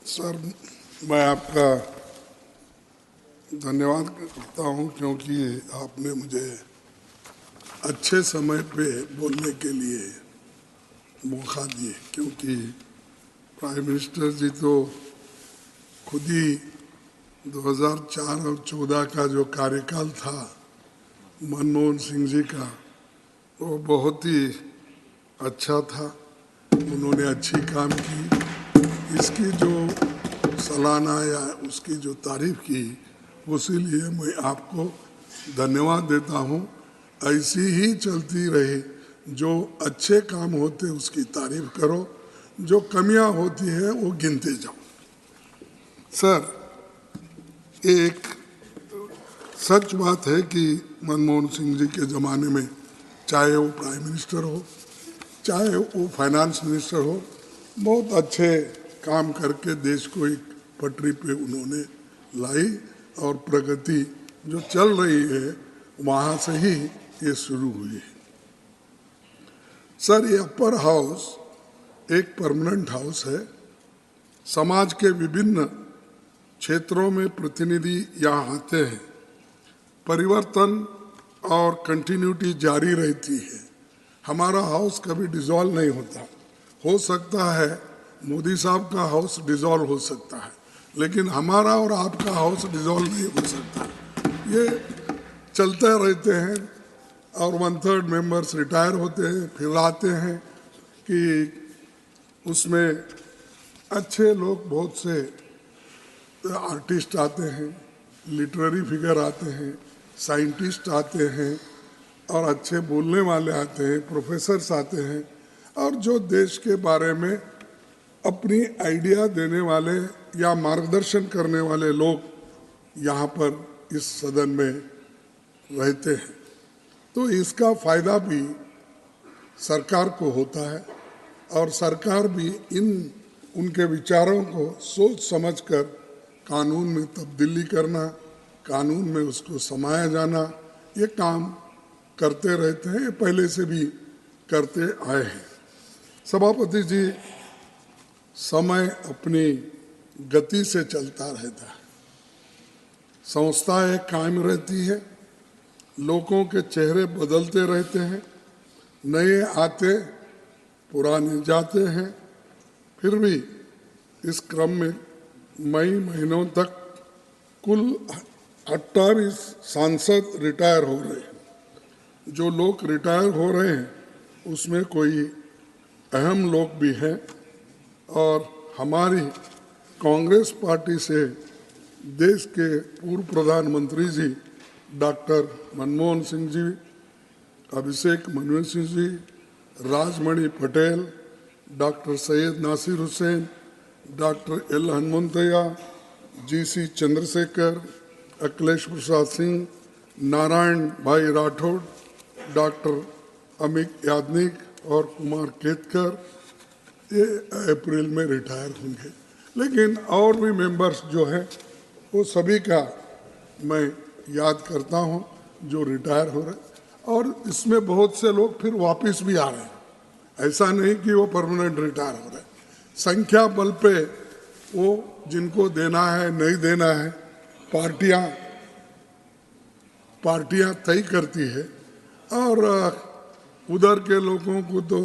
Sir, मैं आपका धन्यवाद करता हूं क्योंकि आपने मुझे अच्छे समय पे बोलने के लिए मौका दिए, क्योंकि प्राइम मिनिस्टर जी तो खुद ही 2004 और 14 का जो कार्यकाल था मनमोहन सिंह जी का, वो बहुत ही अच्छा था। उन्होंने अच्छी काम की। इसकी जो सालाना या उसकी जो तारीफ की, उसीलिए मैं आपको धन्यवाद देता हूँ। ऐसी ही चलती रहे, जो अच्छे काम होते उसकी तारीफ करो, जो कमियां होती हैं वो गिनते जाओ। सर, एक सच बात है कि मनमोहन सिंह जी के ज़माने में, चाहे वो प्राइम मिनिस्टर हो, चाहे वो फाइनेंस मिनिस्टर हो, बहुत अच्छे काम करके देश को एक पटरी पे उन्होंने लाई और प्रगति जो चल रही है वहाँ से ही ये शुरू हुई है। सर, ये अपर हाउस एक परमानेंट हाउस है। समाज के विभिन्न क्षेत्रों में प्रतिनिधि यहाँ आते हैं। परिवर्तन और कंटिन्यूटी जारी रहती है। हमारा हाउस कभी डिसॉल्व नहीं होता। हो सकता है मोदी साहब का हाउस डिसॉल्व हो सकता है, लेकिन हमारा और आपका हाउस डिसॉल्व नहीं हो सकता। ये चलते रहते हैं और 1/3 मेंबर्स रिटायर होते हैं, फिर आते हैं कि उसमें अच्छे लोग, बहुत से आर्टिस्ट आते हैं, लिटरेरी फिगर आते हैं, साइंटिस्ट आते हैं और अच्छे बोलने वाले आते हैं, प्रोफेसर्स आते हैं, और जो देश के बारे में अपनी आइडिया देने वाले या मार्गदर्शन करने वाले लोग यहाँ पर इस सदन में रहते हैं। तो इसका फायदा भी सरकार को होता है और सरकार भी उनके विचारों को सोच समझकर कानून में तब्दीली करना, कानून में उसको समाया जाना, ये काम करते रहते हैं। पहले से भी करते आए हैं। सभापति जी, समय अपनी गति से चलता रहता है। संस्थाएं कायम रहती है, लोगों के चेहरे बदलते रहते हैं, नए आते पुराने जाते हैं। फिर भी इस क्रम में मई महीनों तक कुल 28 सांसद रिटायर हो रहे हैं। जो लोग रिटायर हो रहे हैं उसमें कोई अहम लोग भी हैं, और हमारी कांग्रेस पार्टी से देश के पूर्व प्रधानमंत्री ji doctor Manmohan Singh ji, Abhishek Manu Singh ji, Rajmani Patel, doctor Syed Nasir Hussain, doctor L Hanumanthaiah, GC Chandrashekhar, Akhilesh Prasad Singh, Narayan Bhai Rathod, doctor Amit Yagnik और कुमार केतकर, ये अप्रैल में रिटायर होंगे। लेकिन और भी मेंबर्स जो है वो सभी का मैं याद करता हूँ जो रिटायर हो रहे हैं, और इसमें बहुत से लोग फिर वापस भी आ रहे हैं। ऐसा नहीं कि वो परमानेंट रिटायर हो रहे हैं। संख्या बल पे वो जिनको देना है नहीं देना है पार्टियां तय करती है, और उधर के लोगों को तो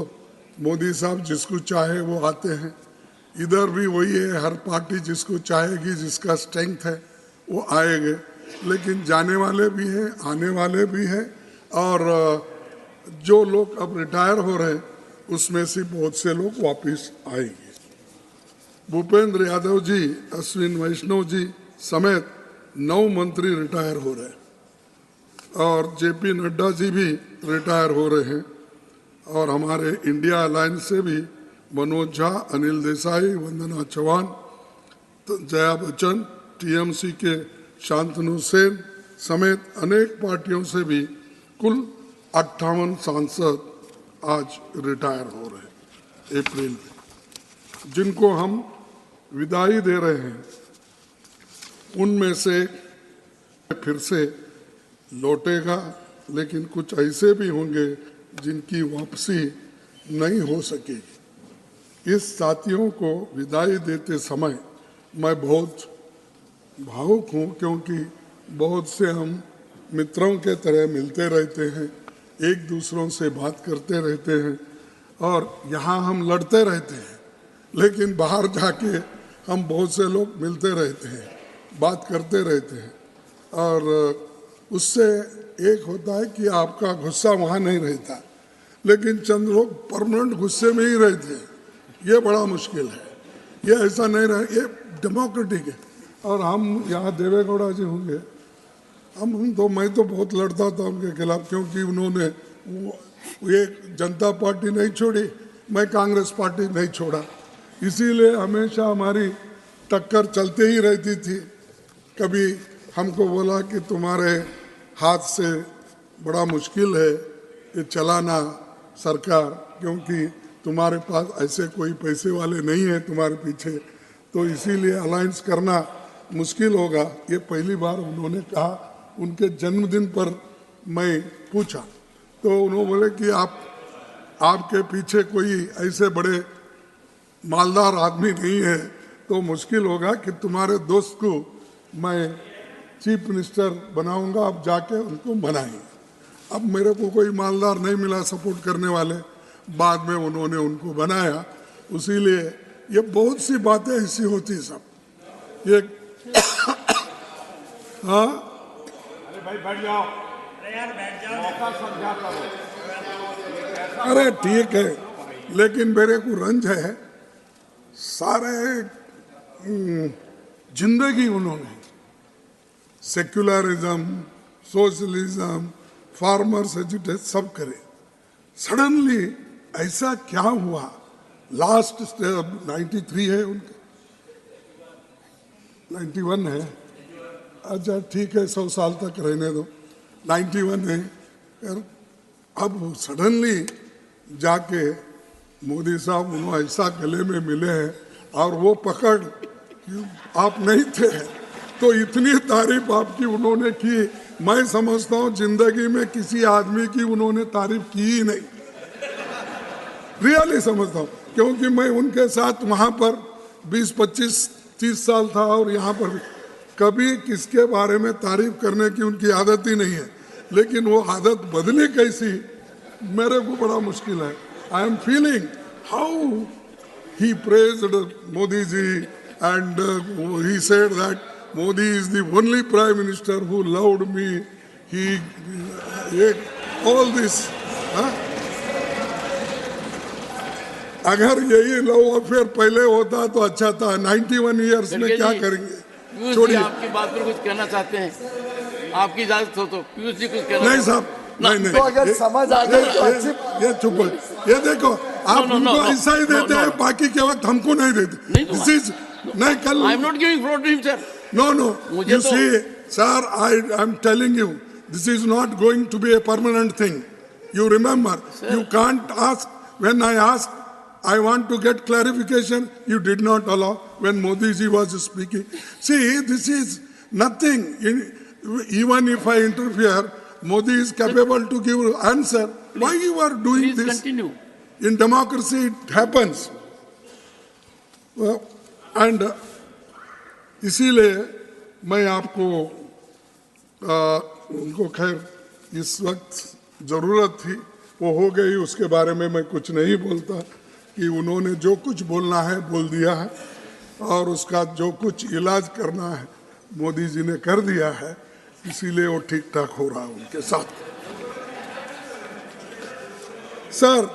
मोदी साहब जिसको चाहे वो आते हैं। इधर भी वही है, हर पार्टी जिसको चाहेगी, जिसका स्ट्रेंथ है वो आएंगे। लेकिन जाने वाले भी हैं, आने वाले भी हैं, और जो लोग अब रिटायर हो रहे हैं उसमें से बहुत से लोग वापस आएंगे। भूपेंद्र यादव जी, अश्विन वैष्णव जी समेत 9 मंत्री रिटायर हो रहे हैं, और JP नड्डा जी भी रिटायर हो रहे हैं, और हमारे इंडिया अलायंस से भी मनोज झा, अनिल देसाई, वंदना चौहान, जया बच्चन, TMC के शांतनु सेन समेत अनेक पार्टियों से भी कुल 58 सांसद आज रिटायर हो रहे हैं अप्रैल में, जिनको हम विदाई दे रहे हैं। उनमें से फिर से लौटेगा, लेकिन कुछ ऐसे भी होंगे जिनकी वापसी नहीं हो सकेगी। इस साथियों को विदाई देते समय मैं बहुत भावुक हूँ, क्योंकि बहुत से हम मित्रों के तरह मिलते रहते हैं, एक दूसरों से बात करते रहते हैं और यहाँ हम लड़ते रहते हैं, लेकिन बाहर जाके हम बहुत से लोग मिलते रहते हैं, बात करते रहते हैं और उससे एक होता है कि आपका गुस्सा वहाँ नहीं रहता, लेकिन चंद लोग परमानेंट गुस्से में ही रहते हैं। ये बड़ा मुश्किल है, ये ऐसा नहीं रहे, ये डेमोक्रेटिक है। और हम यहाँ देवेगौड़ा जी होंगे, मैं तो बहुत लड़ता था उनके खिलाफ, क्योंकि उन्होंने ये जनता पार्टी नहीं छोड़ी, मैं कांग्रेस पार्टी नहीं छोड़ा, इसीलिए हमेशा हमारी टक्कर चलते ही रहती थी। कभी हमको बोला कि तुम्हारे हाथ से बड़ा मुश्किल है ये चलाना सरकार, क्योंकि तुम्हारे पास ऐसे कोई पैसे वाले नहीं है तुम्हारे पीछे, तो इसीलिए अलायंस करना मुश्किल होगा। ये पहली बार उन्होंने कहा, उनके जन्मदिन पर मैं पूछा तो उन्होंने बोले कि आपके पीछे कोई ऐसे बड़े मालदार आदमी नहीं है, तो मुश्किल होगा कि तुम्हारे दोस्त को मैं चीफ मिनिस्टर बनाऊंगा, आप जाके उनको बनाएंगे। अब मेरे को कोई मालदार नहीं मिला सपोर्ट करने वाले, बाद में उन्होंने उनको बनाया। इसीलिए ये बहुत सी बातें ऐसी होती सब ये हाँ भाई बैठ जाओ, अरे यार बैठ जाओ, मौका समझा करो। अरे ठीक है, लेकिन मेरे को रंज है, सारे जिंदगी उन्होंने सेक्युलरिज्म, सोशलिज्म, फार्मर्स एजुटेशन सब करे, सडनली ऐसा क्या हुआ? लास्ट 93 है उनके, 91 है, अच्छा ठीक है 100 साल तक रहने दो, 91 है। अब सडनली जाके मोदी साहब उन्होंने ऐसा गले में मिले हैं और वो पकड़ कि आप नहीं थे, तो इतनी तारीफ आपकी उन्होंने की, मैं समझता हूँ जिंदगी में किसी आदमी की उन्होंने तारीफ की ही नहीं, रियली समझता हूँ, क्योंकि मैं उनके साथ वहाँ पर 20, 25, 30 साल था और यहाँ पर कभी किसके बारे में तारीफ करने की उनकी आदत ही नहीं है, लेकिन वो आदत बदली कैसी मेरे को बड़ा मुश्किल है। I am feeling how he praised Modi ji and he said that Modi is the only prime minister who loved me. He all this. अगर यही लव अफेयर पहले होता तो अच्छा था। 91 इयर्स में क्या करेंगे? छोड़िए, आपकी बात पर कुछ कहना चाहते हैं, आपकी इजाजत हो तो पीयूष जी कुछ कहना। नहीं साहब, नहीं तो अगर समझ आ जाए तो अच्छी। ये चुप है, ये देखो आप उनको ऐसा ही देते हैं, बाकी के वक्त हमको नहीं देते। दिस इज नहीं कल I am not giving floor to him sir. No, you see, sir, I'm telling you, this is not going to be a permanent thing. You remember, sir, you can't ask. When I asked, I want to get clarification, you did not allow when Modi ji was speaking. See, this is nothing. Even if I interfere, Modi is capable to give answer. Why you are doing this? Continue. In democracy, it happens. And इसीलिए मैं आपको उनको खैर इस वक्त ज़रूरत थी, वो हो गई, उसके बारे में मैं कुछ नहीं बोलता कि उन्होंने जो कुछ बोलना है बोल दिया है और उसका जो कुछ इलाज करना है मोदी जी ने कर दिया है, इसीलिए वो ठीक ठाक हो रहा है उनके साथ। सर,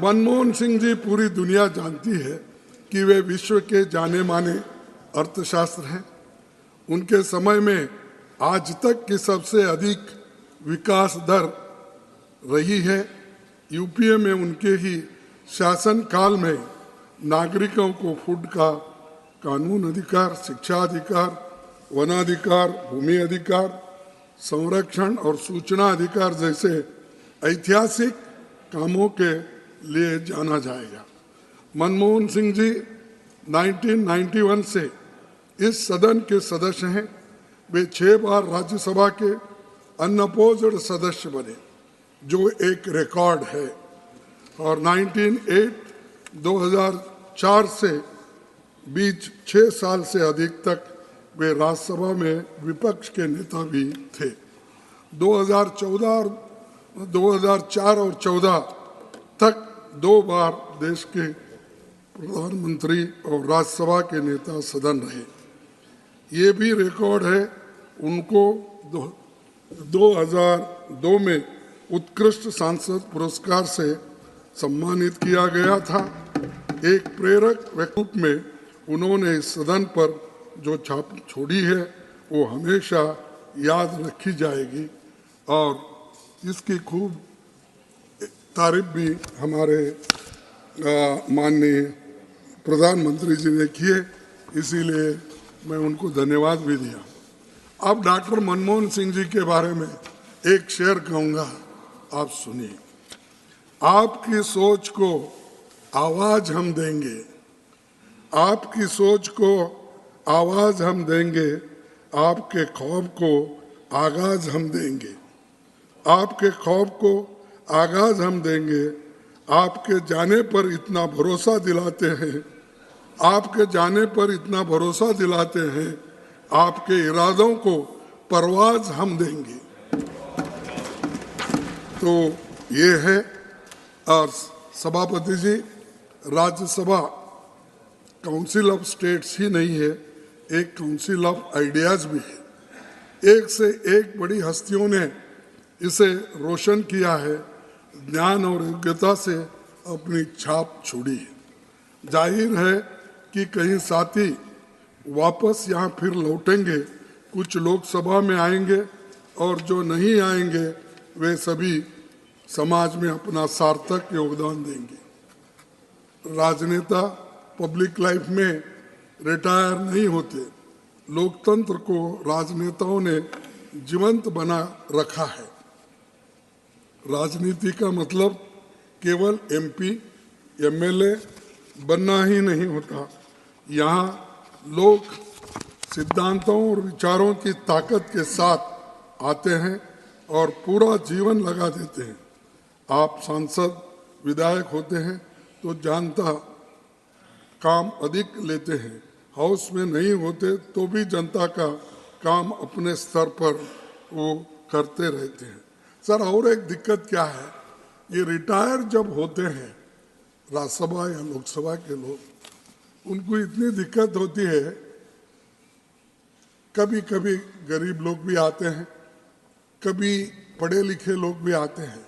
मनमोहन सिंह जी पूरी दुनिया जानती है कि वे विश्व के जाने माने अर्थशास्त्र हैं। उनके समय में आज तक की सबसे अधिक विकास दर रही है। यूपीए में उनके ही शासन काल में नागरिकों को फूड का कानून अधिकार, शिक्षा अधिकार, वनाधिकार, भूमि अधिकार, संरक्षण और सूचना अधिकार जैसे ऐतिहासिक कामों के लिए जाना जाएगा। मनमोहन सिंह जी 1991 से इस सदन के सदस्य हैं। वे 6 बार राज्यसभा के अनअपोज्ड सदस्य बने, जो एक रिकॉर्ड है, और 2004 से बीच 6 साल से अधिक तक वे राज्यसभा में विपक्ष के नेता भी थे। 2014 और 2004 और 14 तक 2 बार देश के प्रधानमंत्री और राज्यसभा के नेता सदन रहे। ये भी रिकॉर्ड है। उनको 2002 में उत्कृष्ट सांसद पुरस्कार से सम्मानित किया गया था। एक प्रेरक रूप में उन्होंने इस सदन पर जो छाप छोड़ी है वो हमेशा याद रखी जाएगी और इसकी खूब तारीफ भी हमारे माननीय प्रधानमंत्री जी ने किए, इसीलिए मैं उनको धन्यवाद भी दिया। अब डॉक्टर मनमोहन सिंह जी के बारे में एक शेर कहूँगा, आप सुनिए। आपकी सोच को आवाज हम देंगे, आपकी सोच को आवाज हम देंगे, आपके खौफ को आगाज हम देंगे, आपके खौफ को आगाज हम देंगे। आपके जाने पर इतना भरोसा दिलाते हैं, आपके जाने पर इतना भरोसा दिलाते हैं, आपके इरादों को परवाज हम देंगे। तो ये है। और सभापति जी, राज्यसभा काउंसिल ऑफ स्टेट्स ही नहीं है, एक काउंसिल ऑफ आइडियाज भी है। एक से एक बड़ी हस्तियों ने इसे रोशन किया है, ज्ञान और योग्यता से अपनी छाप छोड़ी है। जाहिर है कि कई साथी वापस यहाँ फिर लौटेंगे, कुछ लोकसभा में आएंगे और जो नहीं आएंगे वे सभी समाज में अपना सार्थक योगदान देंगे। राजनेता पब्लिक लाइफ में रिटायर नहीं होते। लोकतंत्र को राजनेताओं ने जीवंत बना रखा है। राजनीति का मतलब केवल एमपी, एमएलए बनना ही नहीं होता। यहाँ लोग सिद्धांतों और विचारों की ताकत के साथ आते हैं और पूरा जीवन लगा देते हैं। आप सांसद, विधायक होते हैं तो जनता काम अधिक लेते हैं, हाउस में नहीं होते तो भी जनता का काम अपने स्तर पर वो करते रहते हैं। सर, और एक दिक्कत क्या है, ये रिटायर जब होते हैं राज्यसभा या लोकसभा के लोग, उनको इतनी दिक्कत होती है, कभी कभी गरीब लोग भी आते हैं, कभी पढ़े लिखे लोग भी आते हैं।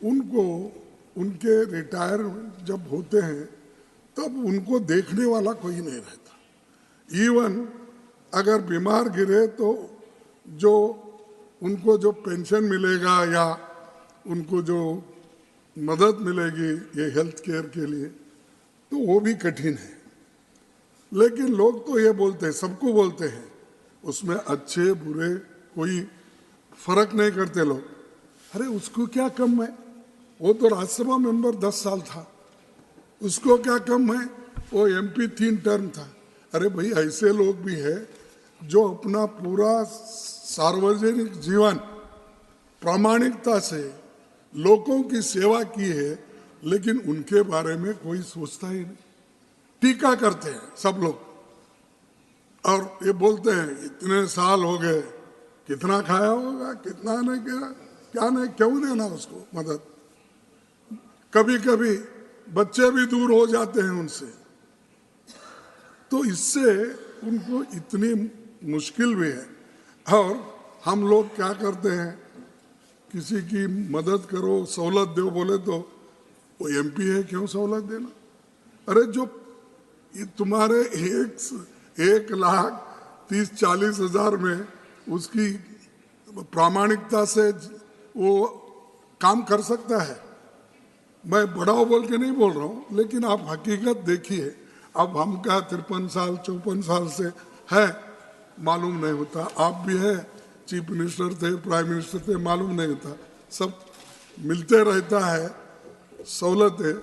उनको उनके रिटायर जब होते हैं तब उनको देखने वाला कोई नहीं रहता। इवन अगर बीमार गिरे तो जो उनको जो पेंशन मिलेगा या उनको जो मदद मिलेगी ये हेल्थ केयर के लिए, तो वो भी कठिन है। लेकिन लोग तो ये बोलते हैं, सबको बोलते हैं, उसमें अच्छे बुरे कोई फर्क नहीं करते लोग। अरे उसको क्या कम है, वो तो राज्यसभा मेंबर 10 साल था, उसको क्या कम है, वो एमपी 3 टर्म था। अरे भाई, ऐसे लोग भी है जो अपना पूरा सार्वजनिक जीवन प्रामाणिकता से लोगों की सेवा की है, लेकिन उनके बारे में कोई सोचता ही नहीं। टीका करते हैं सब लोग और ये बोलते हैं इतने साल हो गए, कितना खाया होगा, कितना नहीं किया, क्या नहीं, क्यों देना उसको मदद। कभी कभी बच्चे भी दूर हो जाते हैं उनसे, तो इससे उनको इतनी मुश्किल भी है। और हम लोग क्या करते हैं, किसी की मदद करो, सहूलत दो बोले तो वो एमपी है, क्यों सहूलत देना। अरे जो तुम्हारे 1,30,40,000 में उसकी प्रामाणिकता से वो काम कर सकता है। मैं बड़ाओ बोल के नहीं बोल रहा हूँ, लेकिन आप हकीकत देखिए। अब हम क्या 53 साल 54 साल से है, मालूम नहीं होता। आप भी है, चीफ मिनिस्टर थे, प्राइम मिनिस्टर थे, मालूम नहीं होता। सब मिलते रहता है, सहूलत है।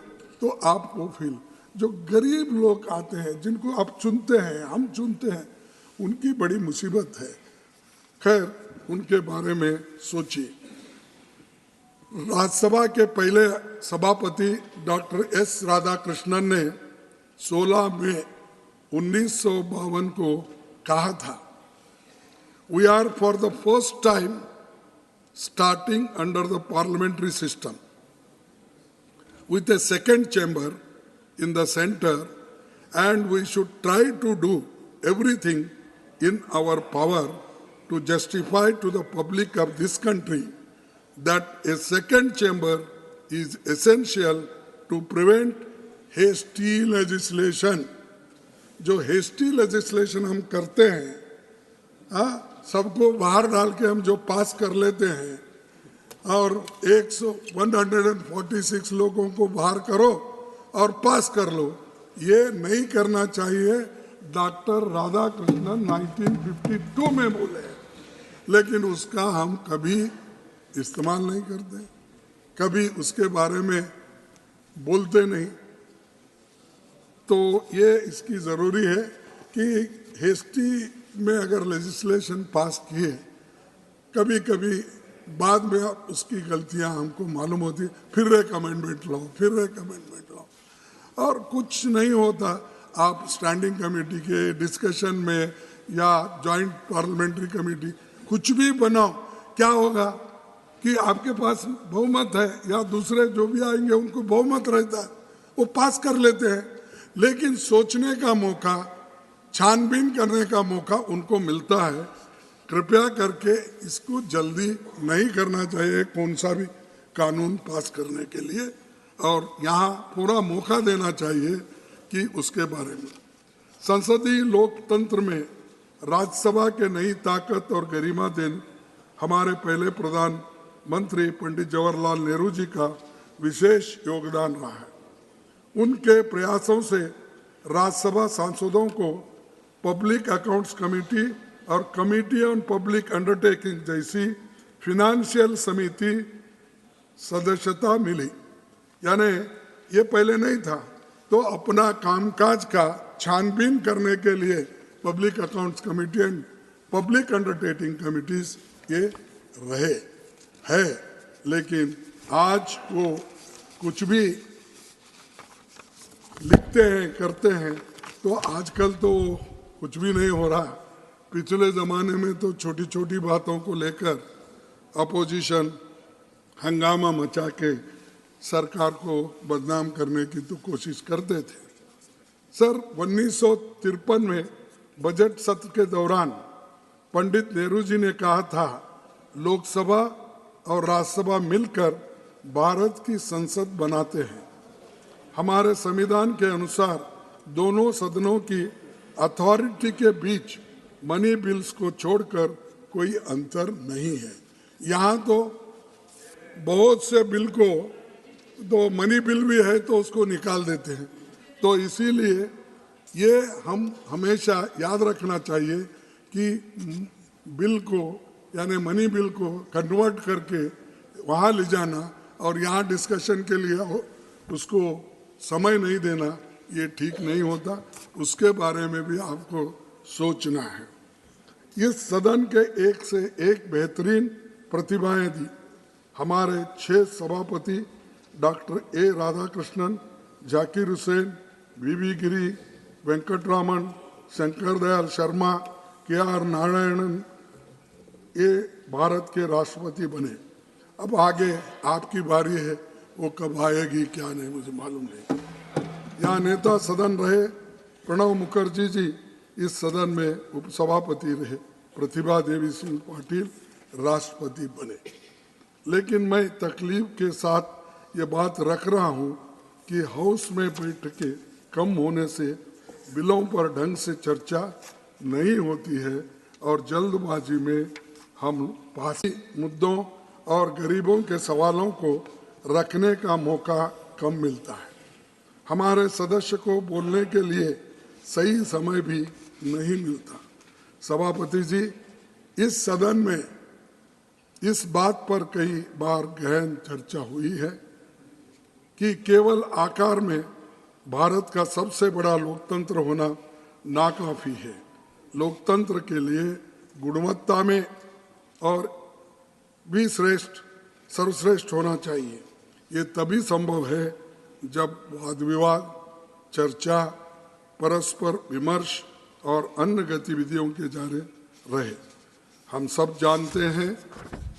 तो आपको फील, जो गरीब लोग आते हैं, जिनको आप चुनते हैं, हम चुनते हैं, उनकी बड़ी मुसीबत है। खैर, उनके बारे में सोचिए। राज्यसभा के पहले सभापति डॉक्टर एस राधाकृष्णन ने 16 मई 1952 को कहा था, we are for the first time starting under the parliamentary system with a second chamber in the center, and we should try to do everything in our power to justify to the public of this country that a second chamber is essential to prevent hasty legislation. जो hasty legislation हम करते हैं, सबको बाहर डाल के हम जो पास कर लेते हैं और 146 लोगों को बाहर करो और पास कर लो, ये नहीं करना चाहिए। डॉक्टर राधाकृष्णन 1952 में बोले, लेकिन उसका हम कभी इस्तेमाल नहीं करते, कभी उसके बारे में बोलते नहीं। तो ये इसकी ज़रूरी है कि हेस्टी में अगर लेजिस्लेशन पास किए, कभी कभी बाद में उसकी गलतियां हमको मालूम होती, फिर एक अमेंडमेंट लाओ और कुछ नहीं होता। आप स्टैंडिंग कमेटी के डिस्कशन में या जॉइंट पार्लियामेंट्री कमेटी कुछ भी बनाओ, क्या होगा कि आपके पास बहुमत है या दूसरे जो भी आएंगे उनको बहुमत रहता है, वो पास कर लेते हैं, लेकिन सोचने का मौका, छानबीन करने का मौका उनको मिलता है। कृपया करके इसको जल्दी नहीं करना चाहिए कौन सा भी कानून पास करने के लिए, और यहाँ पूरा मौका देना चाहिए कि उसके बारे में। संसदीय लोकतंत्र में राज्यसभा के नई ताकत और गरिमा देन हमारे पहले प्रधानमंत्री पंडित जवाहरलाल नेहरू जी का विशेष योगदान रहा है। उनके प्रयासों से राज्यसभा सांसदों को पब्लिक अकाउंट्स कमेटी और कमेटी ऑन पब्लिक अंडरटेकिंग जैसी फिनेंशियल समिति सदस्यता मिली, यानी ये पहले नहीं था। तो अपना कामकाज का छानबीन करने के लिए public accounts committee and public undertaking committees ये रहे है, लेकिन आज वो कुछ भी लिखते हैं करते हैं तो आजकल तो कुछ भी नहीं हो रहा। पिछले ज़माने में तो छोटी छोटी बातों को लेकर अपोजिशन हंगामा मचा के सरकार को बदनाम करने की तो कोशिश करते थे। सर 1953 में बजट सत्र के दौरान पंडित नेहरू जी ने कहा था, लोकसभा और राज्यसभा मिलकर भारत की संसद बनाते हैं। हमारे संविधान के अनुसार दोनों सदनों की अथॉरिटी के बीच मनी बिल्स को छोड़कर कोई अंतर नहीं है। यहाँ तो बहुत से बिल को तो मनी बिल भी है तो उसको निकाल देते हैं। तो इसीलिए ये हम हमेशा याद रखना चाहिए कि बिल को यानी मनी बिल को कन्वर्ट करके वहाँ ले जाना और यहाँ डिस्कशन के लिए उसको समय नहीं देना, ये ठीक नहीं होता। उसके बारे में भी आपको सोचना है। इस सदन के एक से एक बेहतरीन प्रतिभाएं दी हमारे 6 सभापति doctor A Radhakrishnan, Zakir Hussain, V V Giri, Venkataraman, Shankar Dayal Sharma, K R. Narayanan ये भारत के राष्ट्रपति बने। अब आगे आपकी बारी है, वो कब आएगी क्या नहीं मुझे मालूम नहीं। यहाँ नेता सदन रहे प्रणब मुखर्जी जी इस सदन में उपसभापति रहे, प्रतिभा देवी सिंह पाटिल राष्ट्रपति बने। लेकिन मैं तकलीफ के साथ ये बात रख रहा हूँ कि हाउस में बैठकें कम होने से बिलों पर ढंग से चर्चा नहीं होती है और जल्दबाजी में हम पासी मुद्दों और गरीबों के सवालों को रखने का मौका कम मिलता है। हमारे सदस्य को बोलने के लिए सही समय भी नहीं मिलता। सभापति जी, इस सदन में इस बात पर कई बार गहन चर्चा हुई है कि केवल आकार में भारत का सबसे बड़ा लोकतंत्र होना नाकाफी है। लोकतंत्र के लिए गुणवत्ता में और भी सर्वश्रेष्ठ होना चाहिए। ये तभी संभव है जब वाद विवाद, चर्चा परस्पर विमर्श और अन्य गतिविधियों के जारी रहे। हम सब जानते हैं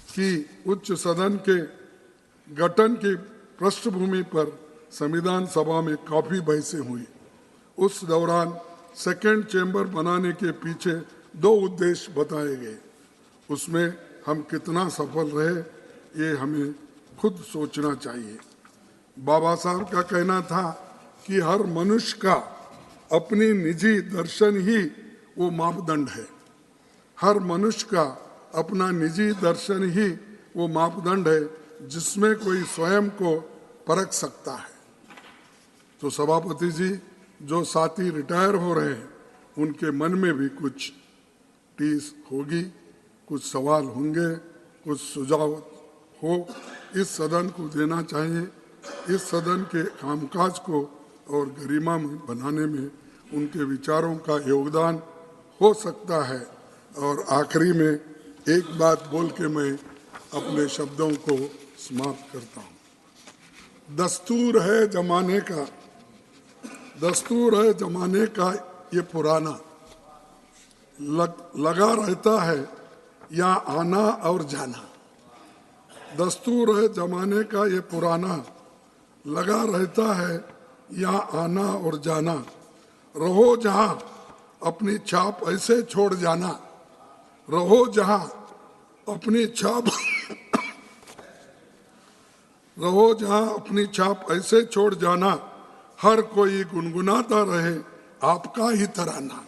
कि उच्च सदन के गठन की पृष्ठभूमि पर संविधान सभा में काफी बहसें हुई। उस दौरान सेकेंड चेंबर बनाने के पीछे 2 उद्देश्य बताए गए। उसमें हम कितना सफल रहे ये हमें खुद सोचना चाहिए। बाबा साहब का कहना था कि हर मनुष्य का अपनी निजी दर्शन ही वो मापदंड है। हर मनुष्य का अपना निजी दर्शन ही वो मापदंड है जिसमें कोई स्वयं को परख सकता है। तो सभापति जी, जो साथी रिटायर हो रहे हैं उनके मन में भी कुछ टीस होगी, कुछ सवाल होंगे, कुछ सुझाव हो, इस सदन को देना चाहिए। इस सदन के कामकाज को और गरिमा में बनाने में उनके विचारों का योगदान हो सकता है। और आखिरी में एक बात बोल के मैं अपने शब्दों को समाप्त करता हूँ। दस्तूर है जमाने का, दस्तूर है जमाने का ये पुराना, लगा रहता है यहाँ आना और जाना। दस्तूर है जमाने का ये पुराना, लगा रहता है यहाँ आना और जाना। रहो जहाँ अपनी छाप ऐसे छोड़ जाना, रहो जहाँ अपनी छाप रहो जहाँ अपनी छाप ऐसे छोड़ जाना। हर कोई गुनगुनाता रहे आपका ही तराना।